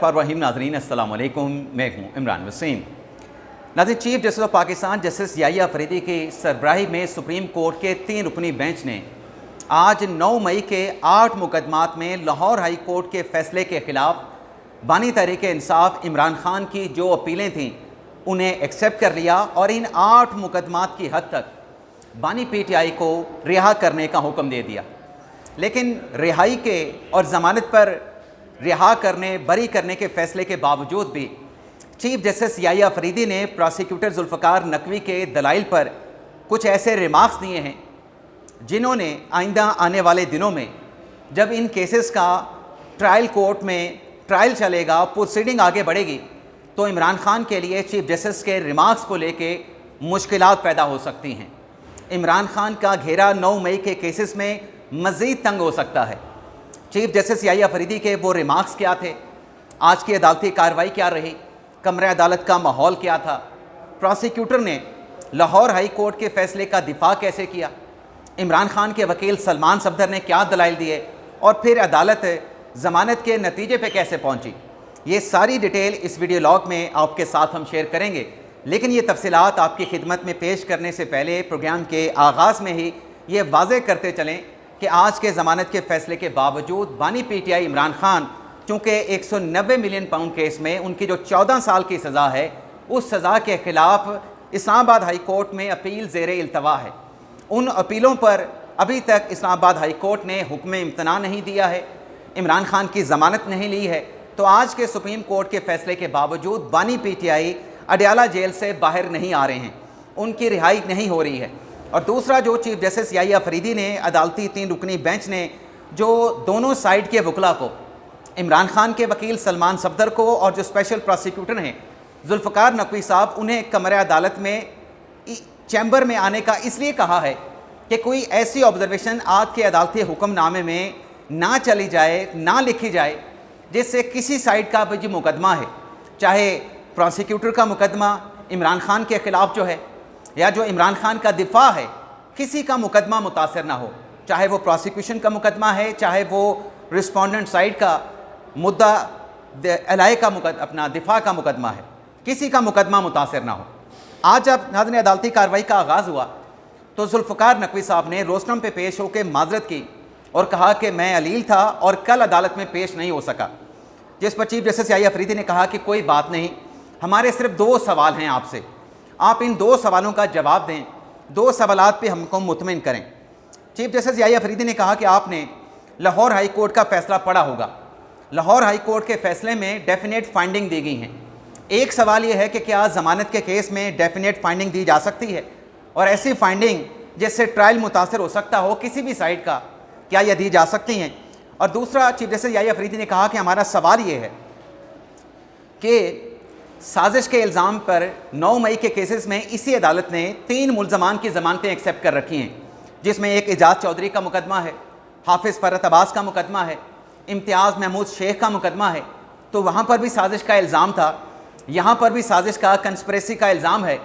रहीम नाज़रीन अस्सलाम वालेकुम, मैं हूँ इमरान वसीम। नाज़रीन, chief justice of Pakistan justice Yahya Afridi की सरबराही में सुप्रीम कोर्ट के 3 रुकनी बेंच ने आज 9 मई के 8 मुकदमात में लाहौर हाई कोर्ट के फैसले के ख़िलाफ़ बानी तहरीक इंसाफ इमरान खान की जो अपीलें थीं उन्हें एक्सेप्ट कर लिया और इन 8 मुकदमात की हद तक बानी PTI को रिहा करने का हुक्म दे दिया। लेकिन रिहाई के और ज़मानत पर रिहा करने बरी करने के फ़ैसले के बावजूद भी चीफ जस्टिस याहिया अफरीदी ने प्रोसिक्यूटर जुल्फ़िकार नकवी के दलाइल पर कुछ ऐसे रिमार्क्स दिए हैं जिन्होंने आइंदा आने वाले दिनों में जब इन केसेस का ट्रायल कोर्ट में ट्रायल चलेगा, प्रोसीडिंग आगे बढ़ेगी, तो इमरान खान के लिए चीफ जस्टिस के रिमार्क्स को लेके मुश्किलात पैदा हो सकती हैं। इमरान खान का घेरा 9 मई के केसेस में मज़ीद तंग हो सकता है। चीफ जस्टिस याहिया अफरीदी के वो रिमार्क्स क्या थे, आज की अदालती कार्रवाई क्या रही, कमरे अदालत का माहौल क्या था, प्रोसिक्यूटर ने लाहौर हाई कोर्ट के फ़ैसले का दिफा कैसे किया, इमरान खान के वकील सलमान सफदर ने क्या दलाइल दिए और फिर अदालत ज़मानत के नतीजे पे कैसे पहुंची, ये सारी डिटेल इस वीडियो लॉग में आपके साथ हम शेयर करेंगे। लेकिन ये तफसीलात आपकी खिदमत में पेश करने से पहले प्रोग्राम के आगाज़ में ही ये वाज़ेह करते चलें कि आज के ज़मानत के फ़ैसले के बावजूद बानी PTI इमरान खान चूँकि 190 मिलियन पाउंड केस में उनकी जो 14 साल की सज़ा है, उस सज़ा के ख़िलाफ़ इस्लामाबाद हाई कोर्ट में अपील ज़ेर इल्तवा है। उन अपीलों पर अभी तक इस्लामाबाद हाई कोर्ट ने हुक्म इम्तना नहीं दिया है, इमरान खान की ज़मानत नहीं ली है। तो आज के सुप्रीम कोर्ट के फ़ैसले के बावजूद बानी PTI अडयाला जेल से बाहर नहीं आ रहे हैं, उनकी रिहाई नहीं हो रही है। और दूसरा, जो चीफ जस्टिस याहिया अफरीदी ने अदालती 3 रुकनी बेंच ने जो दोनों साइड के वकला को, इमरान खान के वकील सलमान सफदर को और जो स्पेशल प्रोसिक्यूटर हैं जुल्फ़िकार नकवी साहब, उन्हें कमरे अदालत में चैम्बर में आने का इसलिए कहा है कि कोई ऐसी ऑब्जर्वेशन आज के अदालती हुक्मनामे में ना चली जाए, ना लिखी जाए, जिससे किसी साइड का भी जो मुकदमा है, चाहे प्रोसिक्यूटर का मुकदमा इमरान खान के ख़िलाफ़ जो है या जो इमरान खान का दिफा है, किसी का मुकदमा मुतासर ना हो, चाहे वो प्रोसिक्यूशन का मुकदमा है, चाहे वो रिस्पोंडेंट साइड का मुद्दा अलाए का अपना दिफा का मुकदमा है, किसी का मुकदमा मुतासर ना हो। आज जब नाज़रीन अदालती कार्रवाई का आगाज़ हुआ तो जुल्फ़िकार नकवी साहब ने रोस्टम पे पेश होकर माजरत की और कहा कि मैं अलील था और कल अदालत में पेश नहीं हो सका। जिस पर चीफ जस्टिस याहिया अफरीदी ने कहा कि कोई बात नहीं, हमारे सिर्फ 2 सवाल हैं आपसे, आप इन 2 सवालों का जवाब दें, 2 सवालात पे हमको मुतमिन करें। चीफ जस्टिस याहिया अफरीदी ने कहा कि आपने लाहौर हाई कोर्ट का फ़ैसला पढ़ा होगा। लाहौर हाई कोर्ट के फ़ैसले में डेफिनेट फाइंडिंग दी गई हैं। एक सवाल ये है कि क्या ज़मानत के केस में डेफिनेट फाइंडिंग दी जा सकती है, और ऐसी फाइंडिंग जिससे ट्रायल मुतासर हो सकता हो किसी भी साइड का, क्या यह दी जा सकती हैं। और दूसरा, चीफ जस्टिस याहिया अफरीदी ने कहा कि हमारा सवाल ये है कि साजिश के इल्ज़ाम पर 9 मई के केसेस में इसी अदालत ने 3 मुल्ज़मान की ज़मानतें एक्सेप्ट कर रखी हैं, जिसमें एक एजाज चौधरी का मुकदमा है, हाफिज़ फरत अब्बास का मुकदमा है, इम्तियाज़ महमूद शेख का मुकदमा है। तो वहाँ पर भी साजिश का इल्ज़ाम था, यहाँ पर भी साजिश का, कंस्पिरेसी का इल्ज़ाम है।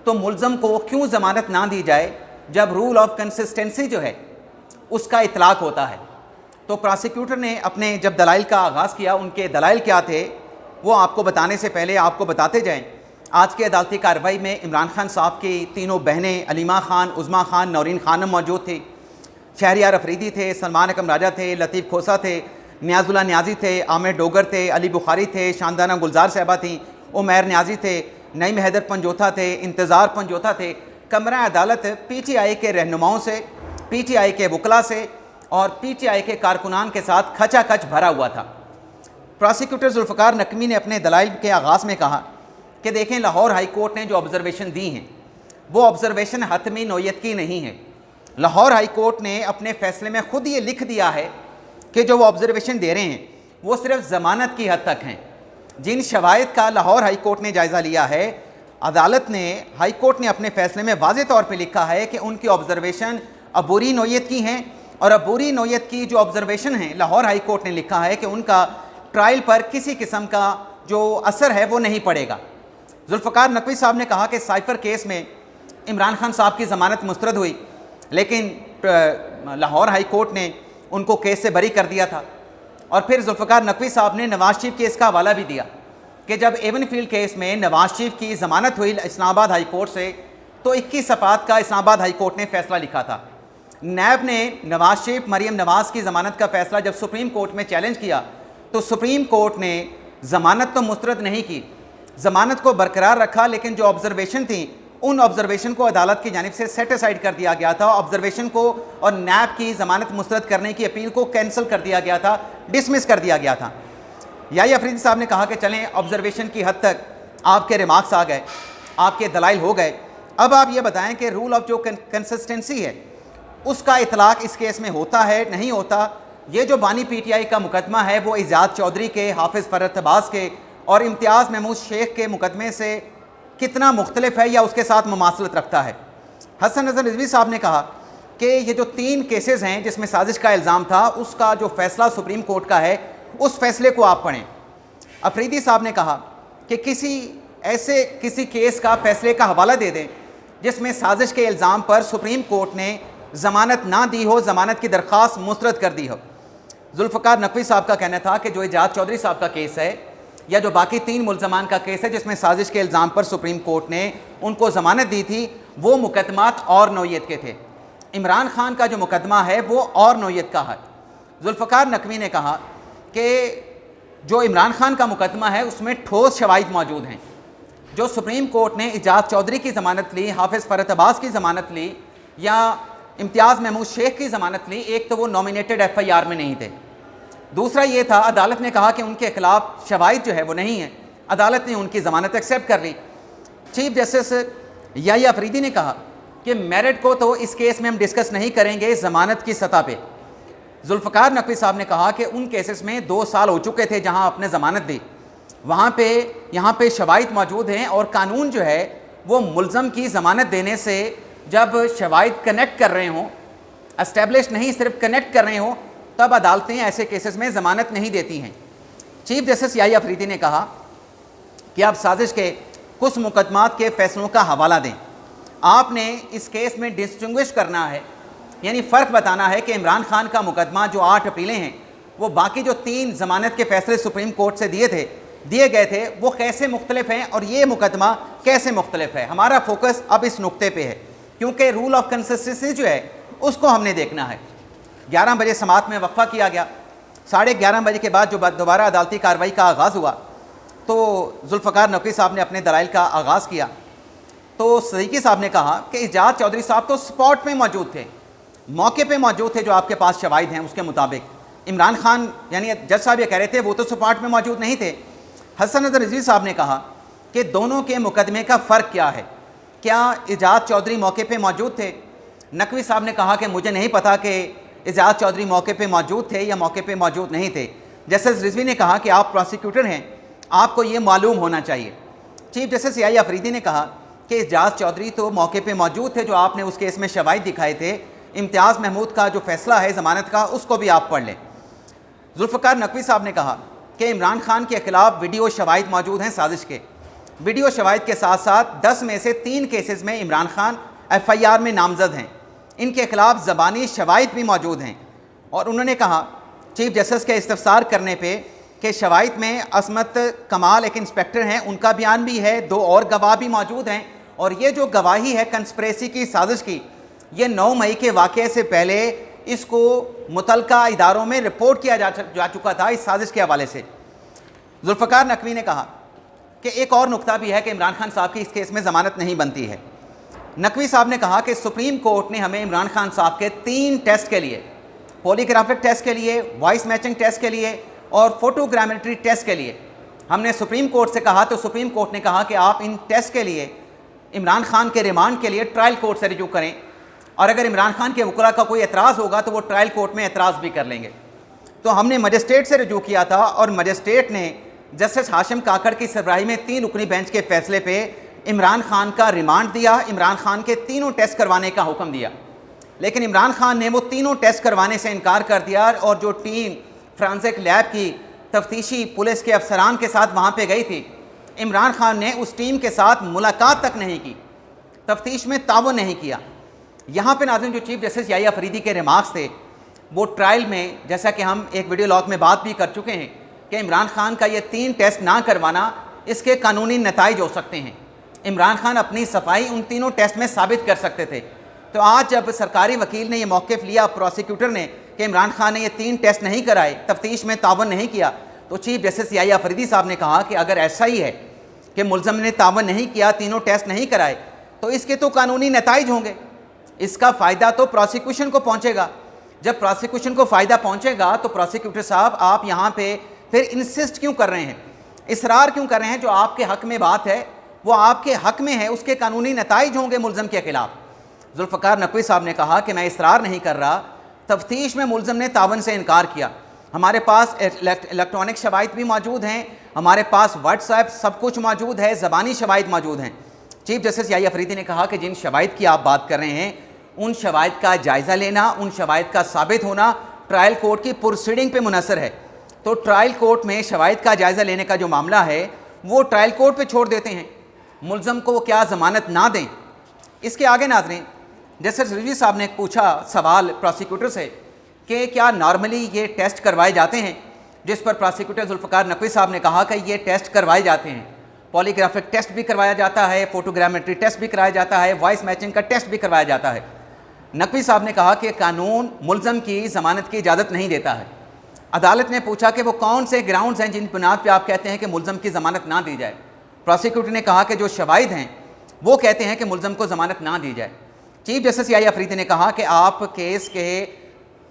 तो मुल्ज़म को क्यों ज़मानत ना दी जाए जब रूल ऑफ कंसिस्टेंसी जो है उसका इतलाक़ होता है। तो प्रोसिक्यूटर ने अपने जब दलाइल का आगाज़ किया, उनके दलाइल क्या थे वो आपको बताने से पहले आपको बताते जाएं। आज की अदालती कार्रवाई में इमरान खान साहब की तीनों बहनें अलीमा खान, उज़मा खान, नौरीन खानम मौजूद थी। शहरियार अफरीदी थे, सलमान अकम राजा थे, लतीफ़ खोसा थे, नियाज़ुल्लाह न्याजी थे, आमिर डोगर थे, अली बुखारी थे, शानदाना गुलजार साहबा थी, उमैर न्याजी थे, नईम हैदर पंजोथा थे, इंतज़ार पंजोथा थे। कमरा अदालत PTI के रहनुमाओं से, PTI के वकला से और PTI के कारकुनान के साथ खचाखच भरा हुआ था। प्रोसिक्यूटर जुल्फ़िकार नकवी ने अपने दलाइल के आगाज़ में कहा कि देखें, लाहौर हाई कोर्ट ने जो ऑब्ज़र्वेशन दी हैं वो ऑब्ज़र्वेशन हतमी नौयत की नहीं है। लाहौर हाई कोर्ट ने अपने फ़ैसले में ख़ुद ये लिख दिया है कि जो वो ऑब्ज़र्वेशन दे रहे हैं वो सिर्फ ज़मानत की हद तक हैं। जिन शवाहिद का लाहौर हाई कोर्ट ने जायज़ा लिया है, अदालत ने, हाई कोर्ट ने अपने फ़ैसले में वाज़ेह तौर पर लिखा है कि उनकी ऑब्ज़र्वेशन अबूरी नौयत की हैं, और अबूरी नौयत की जो ऑब्ज़र्वेशन है लाहौर हाई कोर्ट ने लिखा है कि उनका ट्रायल पर किसी किस्म का जो असर है वो नहीं पड़ेगा। जुल्फ़िकार नकवी साहब ने कहा कि साइफ़र केस में इमरान खान साहब की ज़मानत मुस्तरद हुई, लेकिन लाहौर हाई कोर्ट ने उनको केस से बरी कर दिया था और फिर जुल्फ़िकार नकवी साहब ने नवाज शरीफ केस का हवाला भी दिया कि जब एवनफील्ड केस में नवाज शरीफ की ज़मानत हुई इस्लामाबाद हाई कोर्ट से, तो 21 सफ़ात का इस्लामाबाद हाई कोर्ट ने फ़ैसला लिखा था। नैब ने नवाज शरीफ मरीम नवाज की ज़मानत का फ़ैसला जब सुप्रीम कोर्ट में चैलेंज किया, तो सुप्रीम कोर्ट ने ज़मानत तो मुस्तरद नहीं की, ज़मानत को बरकरार रखा, लेकिन जो ऑब्जर्वेशन थी उन ऑब्जर्वेशन को अदालत की जानिब से सेट असाइड कर दिया गया था। ऑब्जर्वेशन को और नैब की ज़मानत मुस्तरद करने की अपील को कैंसिल कर दिया गया था, डिसमिस कर दिया गया था। याहिया अफरीदी साहब ने कहा कि चलें, ऑब्जर्वेशन की हद तक आपके रिमार्क्स आ गए, आपके दलाइल हो गए, अब आप ये बताएं कि रूल ऑफ जो कंसिस्टेंसी है उसका इतलाक इस केस में होता है नहीं होता। ये जो बानी पीटीआई का मुकदमा है वो इजाज़ चौधरी के, हाफिज़ फ़रत अब्बास के और इम्तियाज़ महमूद शेख के मुकदमे से कितना मुख्तलिफ है या उसके साथ मुमासलत रखता है। हसन नज़र रिजवी साहब ने कहा कि ये जो 3 केसेस हैं जिसमें साजिश का इल्ज़ाम था, उसका जो फ़ैसला सुप्रीम कोर्ट का है उस फैसले को आप पढ़ें। अफरीदी साहब ने कहा कि किसी केस का फैसले का हवाला दे दें जिसमें साजिश के इल्ज़ाम पर सुप्रीम कोर्ट ने ज़मानत ना दी हो, ज़मानत की दरख्वास्त मुस्तरद कर दी हो। जुल्फ़िकार नकवी साहब का कहना था कि जो इजाज़ चौधरी साहब का केस है या जो बाकी 3 मुल्ज़मान का केस है जिसमें साजिश के इल्ज़ाम पर सुप्रीम कोर्ट ने उनको ज़मानत दी थी, वो मुकदमात और नौयत के थे। इमरान खान का जो मुकदमा है वो और नौयत का है। जुल्फ़िकार नकवी ने कहा कि जो इमरान खान का मुकदमा है उसमें ठोस शवाहिद मौजूद हैं। जो सुप्रीम कोर्ट ने इजाज़ चौधरी की ज़मानत ली, हाफिज़ फ़रत अब्बास की ज़मानत ली या इम्तियाज़ महमूद शेख की ज़मानत ली, एक तो वो नॉमिनेटेड FIR में नहीं थे, दूसरा ये था अदालत ने कहा कि उनके खिलाफ शवाहिद जो है वो नहीं है, अदालत ने उनकी ज़मानत एक्सेप्ट कर ली। चीफ जस्टिस याहिया अफरीदी ने कहा कि मेरिट को तो इस केस में हम डिस्कस नहीं करेंगे, ज़मानत की सतह पे। जुल्फ़िकार नकवी साहब ने कहा कि उन केसेस में 2 साल हो चुके थे जहां आपने ज़मानत दी, यहाँ पे शवाहिद मौजूद हैं और कानून जो है वो मुल्ज़म की ज़मानत देने से जब शवाहिद कनेक्ट कर रहे हों, एस्टेब्लिश नहीं सिर्फ कनेक्ट कर रहे हों, तब अदालतें ऐसे केसेस में ज़मानत नहीं देती हैं। चीफ जस्टिस याहिया अफरीदी ने कहा कि आप साजिश के कुछ मुकदमात के फ़ैसलों का हवाला दें। आपने इस केस में डिस्टिंग्विश करना है, यानी फ़र्क बताना है कि इमरान खान का मुकदमा जो 8 अपीलें हैं वो बाकी जो 3 ज़मानत के फ़ैसले सुप्रीम कोर्ट से दिए गए थे वो कैसे मुख्तलिफ हैं और ये मुकदमा कैसे मुख्तलिफ है। हमारा फोकस अब इस नुक्ते पे है क्योंकि रूल ऑफ कंसिस्टेंसी जो है उसको हमने देखना है। 11 बजे समात में वक्फा किया गया, 11:30 बजे के बाद जो दोबारा अदालती कार्रवाई का आगाज़ हुआ तो जुल्फ़िकार नकवी साहब ने अपने दलाइल का आगाज़ किया। तो सदीकी साहब ने कहा कि इजाज़ चौधरी साहब तो स्पॉट में मौजूद थे, मौके पे मौजूद थे, जो आपके पास शवाहिद हैं उसके मुताबिक। इमरान खान यानी जज साहब ये कह रहे थे वो तो स्पॉट में मौजूद नहीं थे। हसन नज़र रिजवी साहब ने कहा कि दोनों के मुकदमे का फ़र्क क्या है, क्या इजाज़ चौधरी मौके पे मौजूद थे? नकवी साहब ने कहा कि मुझे नहीं पता कि इजाज़ चौधरी मौके पे मौजूद थे या मौके पे मौजूद नहीं थे। जस्टिस रिजवी ने कहा कि आप प्रोसिक्यूटर हैं, आपको ये मालूम होना चाहिए। चीफ जस्टिस याहिया अफरीदी ने कहा कि इजाज़ चौधरी तो मौके पे मौजूद थे, जो आपने उस केस में शवाहिद दिखाए थे। इम्तियाज़ महमूद का जो फैसला है ज़मानत का उसको भी आप पढ़ लें। जुल्फ़िकार नकवी साहब ने कहा कि इमरान खान के ख़िलाफ़ वीडियो शवाहिद मौजूद हैं साजिश के। वीडियो शवाहिद के साथ साथ 10 में से 3 केसेस में इमरान खान FIR में नामजद हैं, इनके ख़िलाफ़ ज़बानी शवाहिद भी मौजूद हैं। और उन्होंने कहा चीफ जस्टिस के इस्तफसार करने पे कि शवाहिद में असमत कमाल एक इंस्पेक्टर हैं, उनका बयान भी है, 2 और गवाह भी मौजूद हैं। और ये जो गवाही है कंस्पिरेसी की, साजिश की, ये 9 मई के वाक़े से पहले इसको मुतलका इदारों में रिपोर्ट किया जा चुका था इस साजिश के हवाले से। जुल्फ़िकार नकवी ने कहा कि एक और नुक्ता भी है कि इमरान खान साहब की इस केस में ज़मानत नहीं बनती है। नकवी साहब ने कहा कि सुप्रीम कोर्ट ने हमें इमरान खान साहब के 3 टेस्ट के लिए, पॉलीग्राफिक टेस्ट के लिए, वॉइस मैचिंग टेस्ट के लिए और फोटोग्रामेट्री टेस्ट के लिए हमने सुप्रीम कोर्ट से कहा, तो सुप्रीम कोर्ट ने कहा कि आप इन टेस्ट के लिए इमरान खान के रिमांड के लिए ट्रायल कोर्ट से रिजू करें, और अगर इमरान खान के वकला का कोई एतराज़ होगा तो वो ट्रायल कोर्ट में एतराज़ भी कर लेंगे। तो हमने मजिस्ट्रेट से रिजू किया था और मजिस्ट्रेट ने जस्टिस हाशिम काकड़ की सरबराही में 3 रुकनी बेंच के फैसले पे इमरान खान का रिमांड दिया, इमरान खान के 3 टेस्ट करवाने का हुक्म दिया। लेकिन इमरान खान ने वो 3 टेस्ट करवाने से इनकार कर दिया और जो टीम फ्रांसिक लैब की तफ्तीशी पुलिस के अफसरान के साथ वहाँ पे गई थी, इमरान खान ने उस टीम के साथ मुलाकात तक नहीं की, तफ्तीश में ताउन नहीं किया। यहाँ पे नाज़रीन जो चीफ जस्टिस याहिया अफरीदी के रिमार्क्स थे वो ट्रायल में, जैसा कि हम एक वीडियो लॉग में बात भी कर चुके हैं कि इमरान खान का ये 3 टेस्ट ना करवाना, इसके कानूनी नताइज हो सकते हैं। इमरान खान अपनी सफाई उन तीनों टेस्ट में साबित कर सकते थे। तो आज जब सरकारी वकील ने यह मौक़िफ़ लिया, प्रोसिक्यूटर ने, कि इमरान खान ने ये 3 टेस्ट नहीं कराए, तफ्तीश में तावन नहीं किया, तो चीफ जस्टिस याहिया अफरीदी साहब ने कहा कि अगर ऐसा ही है कि मुल्ज़म ने तावन नहीं किया, तीनों टेस्ट नहीं कराए, तो इसके तो कानूनी नताइज होंगे, इसका फ़ायदा तो प्रोसिक्यूशन को पहुँचेगा। जब प्रोसिक्यूशन को फ़ायदा पहुँचेगा तो प्रोसिक्यूटर साहब आप यहाँ पे फिर इंसिस्ट क्यों कर रहे हैं, इसरार क्यों कर रहे हैं? जो आपके हक़ में बात है वो आपके हक़ में है, उसके कानूनी नताइज होंगे मुल्ज़म के ख़िलाफ़। जुल्फ़िकार नकवी साहब ने कहा कि मैं इसरार नहीं कर रहा, तफ्तीश में मुल्ज़म ने तावन से इनकार किया, हमारे पास इलेक्ट्रॉनिक शवाहिद भी मौजूद हैं, हमारे पास व्हाट्सएप सब कुछ मौजूद है, ज़बानी शवाहिद मौजूद हैं। चीफ जस्टिस याहिया अफरीदी ने कहा कि जिन शवाहिद की आप बात कर रहे हैं, उन शवाहिद का जायज़ा लेना, उन शवाहिद का साबित होना ट्रायल कोर्ट की प्रोसीडिंग पे मुनहसर है। तो ट्रायल कोर्ट में शवाहिद का जायज़ा लेने का जो मामला है वो ट्रायल कोर्ट पे छोड़ देते हैं, मुल्ज़म को क्या ज़मानत ना दें। इसके आगे नाज़रीन, जस्टिस रिजवी साहब ने पूछा सवाल प्रोसिक्यूटर से कि क्या नॉर्मली ये टेस्ट करवाए जाते हैं, जिस पर प्रोसिक्यूटर जुल्फ़िकार नकवी साहब ने कहा कि ये टेस्ट करवाए जाते हैं, पॉलीग्राफिक टेस्ट भी करवाया जाता है, फोटोग्रामेट्री टेस्ट भी कराया जाता है, वॉइस मैचिंग का टेस्ट भी करवाया जाता है। नकवी साहब ने कहा कि कानून मुल्ज़म की ज़मानत की इजाज़त नहीं देता है। अदालत ने पूछा कि वो कौन से ग्राउंड्स हैं जिन बुनियाद पर आप कहते हैं कि मुल्ज़म की ज़मानत ना दी जाए। प्रोसिक्यूटर ने कहा कि जो शवाहिद हैं वो कहते हैं कि मुल्ज़म को ज़मानत ना दी जाए। चीफ जस्टिस याहिया अफरीदी ने कहा कि आप केस के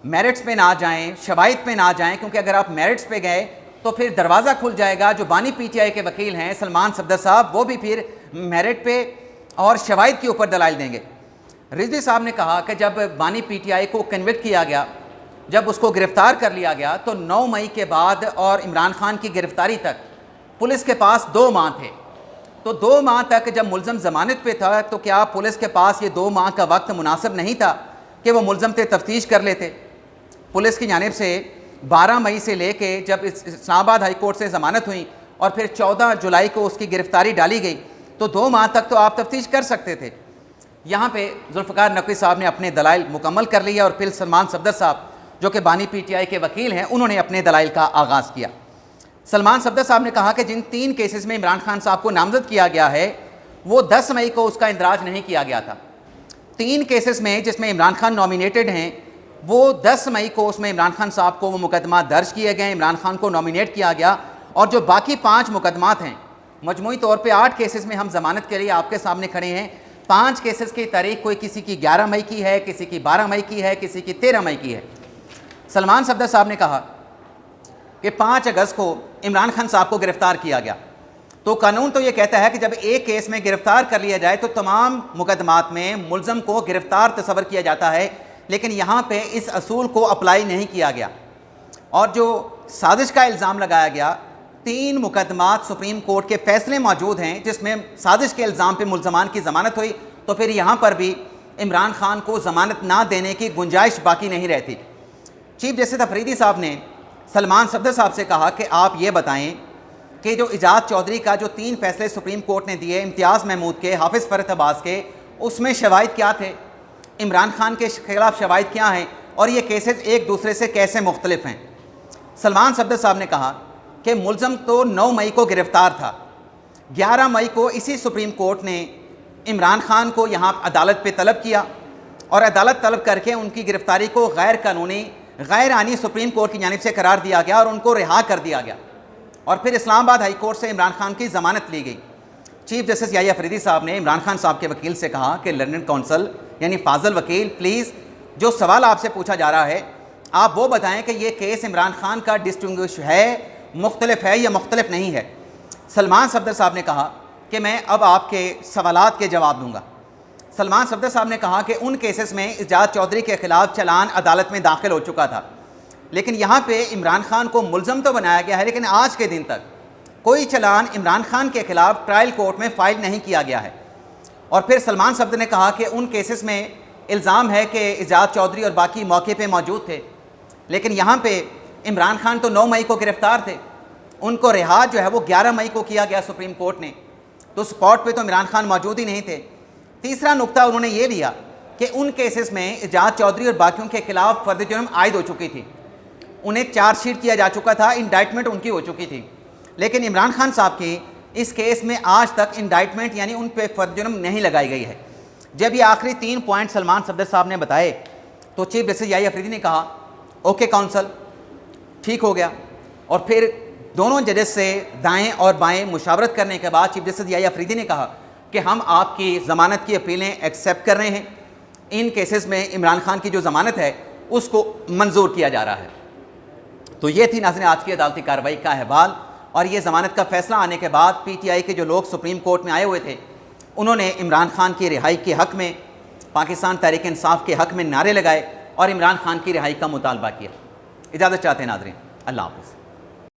मेरिट्स पे ना जाएं, शवाहिद पे ना जाएं, क्योंकि अगर आप मेरिट्स पे गए तो फिर दरवाज़ा खुल जाएगा। जो बानी पीटीआई के वकील हैं सलमान सफदर साहब, वो भी फिर मेरिट पे और शवाहिद के ऊपर दलाइल देंगे। रिजवी साहब ने कहा कि जब बानी पीटीआई को कन्विक्ट किया गया, जब उसको गिरफ़्तार कर लिया गया, तो 9 मई के बाद और इमरान खान की गिरफ़्तारी तक पुलिस के पास 2 माह थे। तो 2 माह तक जब मुल्ज़म ज़मानत पे था, तो क्या पुलिस के पास ये 2 माह का वक्त मुनासिब नहीं था कि वो मुल्ज़म पे तफ्तीश कर लेते? पुलिस की जानिब से 12 मई से लेके जब इस्लामाबाद हाई कोर्ट से ज़मानत हुई और फिर 14 जुलाई को उसकी गिरफ़्तारी डाली गई, तो 2 माह तक तो आप तफ्तीश कर सकते थे। यहाँ पे जुल्फ़िकार नकवी साहब ने अपने दलाइल मुकम्मल कर लिया और फिर सलमान सफदर साहब जो कि बानी पीटीआई के वकील हैं, उन्होंने अपने दलाइल का आगाज़ किया। सलमान सफदर साहब ने कहा कि जिन 3 केसेस में इमरान खान साहब को नामज़द किया गया है वो 10 मई को उसका इंदराज नहीं किया गया था। 3 केसेस में जिसमें इमरान खान नॉमिनेटेड हैं, वो 10 मई को उसमें इमरान खान साहब को वो मुकदमा दर्ज किए गए, इमरान खान को नॉमिनेट किया गया। और जो बाकी 5 मुकदमात हैं, मजमूई तौर पे 8 केसेस में हम ज़मानत के लिए आपके सामने खड़े हैं। 5 केसेस की तारीख कोई किसी की 11 मई की है, किसी की 12 मई की है, किसी की 13 मई की है। सलमान सफदर साहब ने कहा कि 5 अगस्त को इमरान खान साहब को गिरफ़्तार किया गया। तो कानून तो ये कहता है कि जब एक केस में गिरफ़्तार कर लिया जाए तो तमाम मुकदमात में मुल्ज़म को गिरफ़्तार तस्वर किया जाता है, लेकिन यहाँ पे इस असूल को अप्लाई नहीं किया गया। और जो साजिश का इल्ज़ाम लगाया गया, 3 मुकदमात सुप्रीम कोर्ट के फ़ैसले मौजूद हैं जिसमें साजिश के इल्ज़ाम पे मुल्ज़मान की ज़मानत हुई, तो फिर यहाँ पर भी इमरान खान को ज़मानत ना देने की गुंजाइश बाकी नहीं रहती। चीफ जस्टिस अफरीदी साहब ने सलमान सफदर साहब से कहा कि आप ये बताएं कि जो इजाज़ चौधरी का जो 3 फैसले सुप्रीम कोर्ट ने दिए, इम्तियाज़ महमूद के, हाफिज़ फ़रत अब्बास के, उसमें शवाहिद क्या थे, इमरान खान के ख़िलाफ़ शवाहिद क्या हैं और ये केसेस एक दूसरे से कैसे मुख्तलिफ हैं। सलमान सफदर साहब ने कहा कि मुल्ज़म तो 9 मई को गिरफ़्तार था, 11 मई को इसी सुप्रीम कोर्ट ने इमरान खान को यहाँ अदालत पे तलब किया और अदालत तलब करके उनकी गिरफ़्तारी को गैर कानूनी, गैर आनी सुप्रीम कोर्ट की जानिब से करार दिया गया और उनको रिहा कर दिया गया। और फिर इस्लामाबाद हाई कोर्ट से इमरान खान की ज़मानत ली गई। चीफ जस्टिस याहिया अफरीदी साहब ने इमरान खान साहब के वकील से कहा कि लंदन काउंसिल यानी फाजल वकील, प्लीज़ जो सवाल आपसे पूछा जा रहा है आप वो बताएं कि ये केस इमरान खान का डिस्टिंग्विश है, मुख्तलिफ है या मुख्तलिफ नहीं है। सलमान सफदर साहब ने कहा कि मैं अब आपके सवालात के जवाब दूँगा। सलमान सफदर साहब ने कहा कि उन केसेस में इजाज़ चौधरी के ख़िलाफ़ चलान अदालत में दाखिल हो चुका था, लेकिन यहाँ पे इमरान खान को मुल्ज़म तो बनाया गया है, लेकिन आज के दिन तक कोई चलान इमरान खान के ख़िलाफ़ ट्रायल कोर्ट में फ़ाइल नहीं किया गया है। और फिर सलमान सफदर ने कहा कि उन केसेस में इल्ज़ाम है कि इजाज़ चौधरी और बाकी मौके पे मौजूद थे, लेकिन यहाँ पे इमरान खान तो 9 मई को गिरफ़्तार थे, उनको रिहा जो है वो 11 मई को किया गया सुप्रीम कोर्ट ने, तो स्पॉट पे तो इमरान खान मौजूद ही नहीं थे। तीसरा नुक्ता उन्होंने ये लिया कि उन केसेस में एजाज चौधरी और बाकियों के खिलाफ फर्द जुर्म आयद हो चुकी थी, उन्हें चार्जशीट किया जा चुका था, इंडाइटमेंट उनकी हो चुकी थी। लेकिन इमरान खान साहब की इस केस में आज तक इंडाइटमेंट यानी उन पे फर्द जुर्म नहीं लगाई गई है। जब ये आखिरी 3 पॉइंट सलमान सफदर साहब ने बताए तो चीफ जस्टिस याहिया अफरीदी ने कहा ओके काउंसल, ठीक हो गया। और फिर दोनों जजेस से दाएं और बाएं मुशावरत करने के बाद चीफ जस्टिस याहिया अफरीदी ने कहा कि हम आपकी ज़मानत की अपीलें एक्सेप्ट कर रहे हैं, इन केसेस में इमरान खान की जो ज़मानत है उसको मंजूर किया जा रहा है। तो ये थी नाज़रीन आज की अदालती कार्रवाई का अहवाल। और ये ज़मानत का फ़ैसला आने के बाद PTI के जो लोग सुप्रीम कोर्ट में आए हुए थे उन्होंने इमरान खान की रिहाई के हक़ में, पाकिस्तान तहरीक इंसाफ के हक़ में नारे लगाए और इमरान खान की रिहाई का मुतालबा किया। इजाज़त चाहते हैं नाज़रीन, अल्लाह हाफ़िज़।